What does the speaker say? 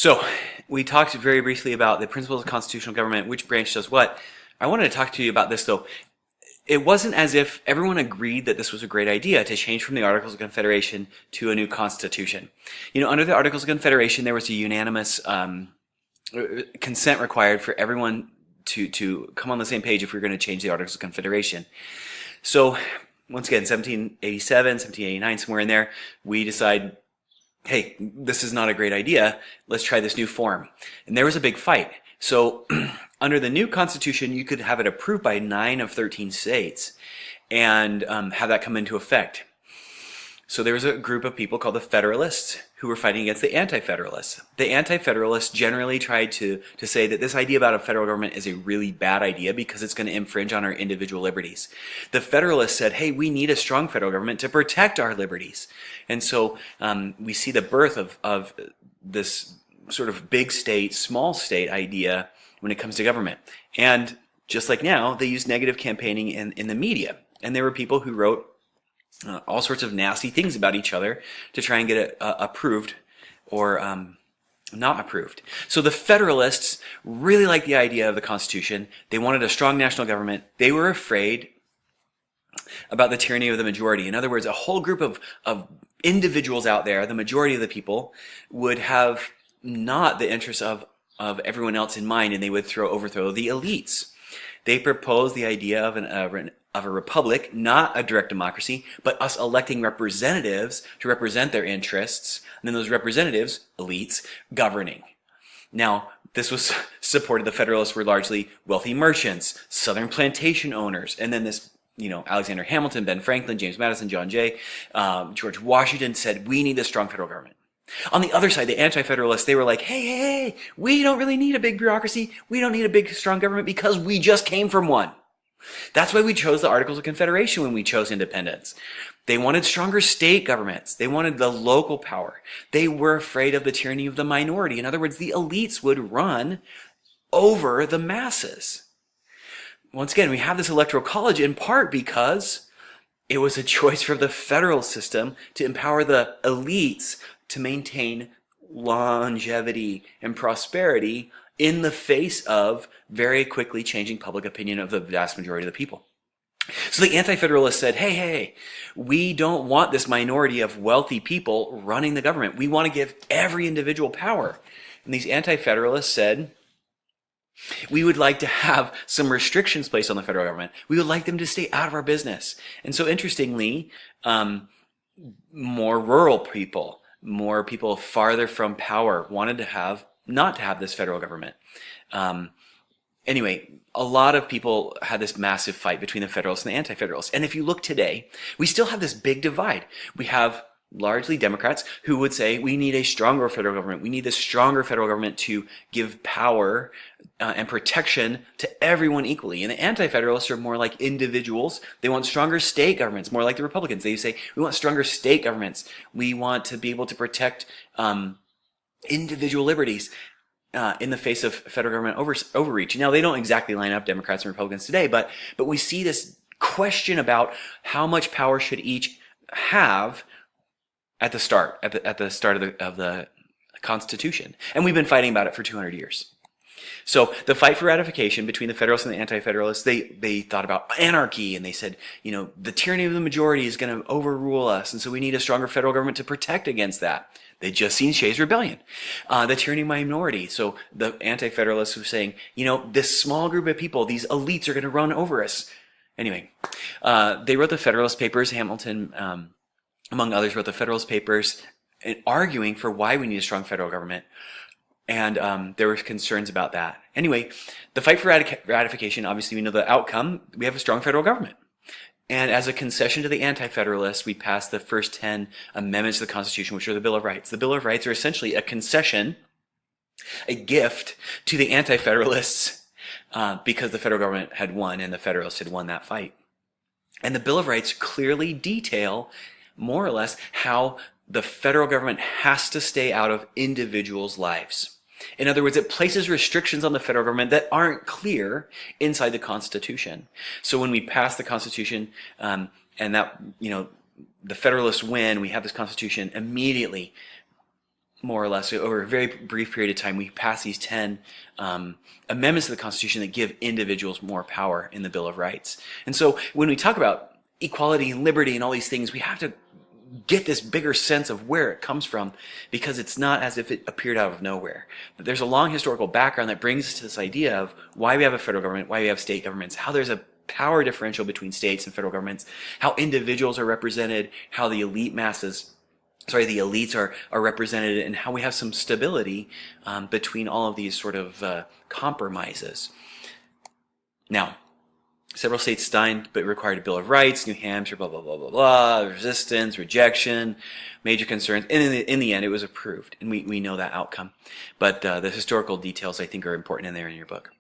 So we talked very briefly about the principles of constitutional government, which branch does what. I wanted to talk to you about this, though. It wasn't as if everyone agreed that this was a great idea to change from the Articles of Confederation to a new constitution. Under the Articles of Confederation, there was a unanimous consent required for everyone to come on the same page if we were going to change the Articles of Confederation. So once again, 1787, 1789, somewhere in there, we decide, hey, this is not a great idea. Let's try this new form. And there was a big fight. So under the new Constitution, you could have it approved by 9 of 13 states and have that come into effect. So there was a group of people called the Federalists who were fighting against the Anti-Federalists. The Anti-Federalists generally tried to say that this idea about a federal government is a really bad idea because it's going to infringe on our individual liberties. The Federalists said, hey, we need a strong federal government to protect our liberties. And so we see the birth of this sort of big state, small state idea when it comes to government. And just like now, they use negative campaigning in the media. And there were people who wrote all sorts of nasty things about each other to try and get it approved or not approved. So the Federalists really liked the idea of the Constitution. They wanted a strong national government. They were afraid about the tyranny of the majority. In other words, a whole group of individuals out there, the majority of the people, would have not the interests of everyone else in mind, and they would overthrow the elites. They proposed the idea of a republic, not a direct democracy, but us electing representatives to represent their interests, and then those representatives, elites, governing. Now, this was supported, the Federalists were largely wealthy merchants, Southern plantation owners, and then this, Alexander Hamilton, Ben Franklin, James Madison, John Jay, George Washington said, we need a strong federal government. On the other side, the Anti-Federalists, they were like, hey, we don't really need a big bureaucracy. We don't need a big, strong government because we just came from one. That's why we chose the Articles of Confederation when we chose independence. They wanted stronger state governments. They wanted the local power. They were afraid of the tyranny of the minority. In other words, the elites would run over the masses. Once again, we have this electoral college in part because it was a choice for the federal system to empower the elites to maintain longevity and prosperity in the face of very quickly changing public opinion of the vast majority of the people. So the Anti-Federalists said, hey, we don't want this minority of wealthy people running the government. We want to give every individual power. And these Anti-Federalists said, we would like to have some restrictions placed on the federal government. We would like them to stay out of our business. And so interestingly, more rural people, more people farther from power wanted to not to have this federal government. Anyway, a lot of people had this massive fight between the Federalists and the Anti-Federalists. And if you look today, we still have this big divide. We have largely Democrats who would say we need a stronger federal government. We need this stronger federal government to give power and protection to everyone equally. And the Anti-Federalists are more like individuals. They want stronger state governments, more like the Republicans. They say we want stronger state governments. We want to be able to protect individual liberties in the face of federal government overreach. Now, they don't exactly line up, Democrats and Republicans today, but we see this question about how much power should each have at the start of the Constitution. And we've been fighting about it for 200 years. So the fight for ratification between the Federalists and the Anti-Federalists, they thought about anarchy, and they said, the tyranny of the majority is going to overrule us, and so we need a stronger federal government to protect against that. They'd just seen Shays' Rebellion, the tyranny of minority. So the Anti-Federalists were saying, this small group of people, these elites are going to run over us. Anyway, they wrote the Federalist Papers. Hamilton, among others, wrote the Federalist Papers arguing for why we need a strong federal government. And there were concerns about that. Anyway, the fight for ratification, obviously we know the outcome. We have a strong federal government. And as a concession to the Anti-Federalists, we passed the first 10 amendments to the Constitution, which are the Bill of Rights. The Bill of Rights are essentially a concession, a gift to the Anti-Federalists because the federal government had won and the Federalists had won that fight. And the Bill of Rights clearly detail, more or less, how the federal government has to stay out of individuals' lives. In other words, it places restrictions on the federal government that aren't clear inside the Constitution. So when we pass the Constitution, and that, the Federalists win, we have this Constitution, immediately more or less, over a very brief period of time, we passed these 10 amendments to the Constitution that give individuals more power in the Bill of Rights. And so when we talk about equality and liberty and all these things, we have to get this bigger sense of where it comes from, because it's not as if it appeared out of nowhere. But there's a long historical background that brings us to this idea of why we have a federal government, why we have state governments, how there's a power differential between states and federal governments, how individuals are represented, how the the elites are represented, and how we have some stability between all of these sort of compromises. Now, several states signed but required a Bill of Rights. New Hampshire, blah, blah, blah, blah, blah, resistance, rejection, major concerns. And in the end, it was approved. And we know that outcome. But the historical details, I think, are important in there in your book.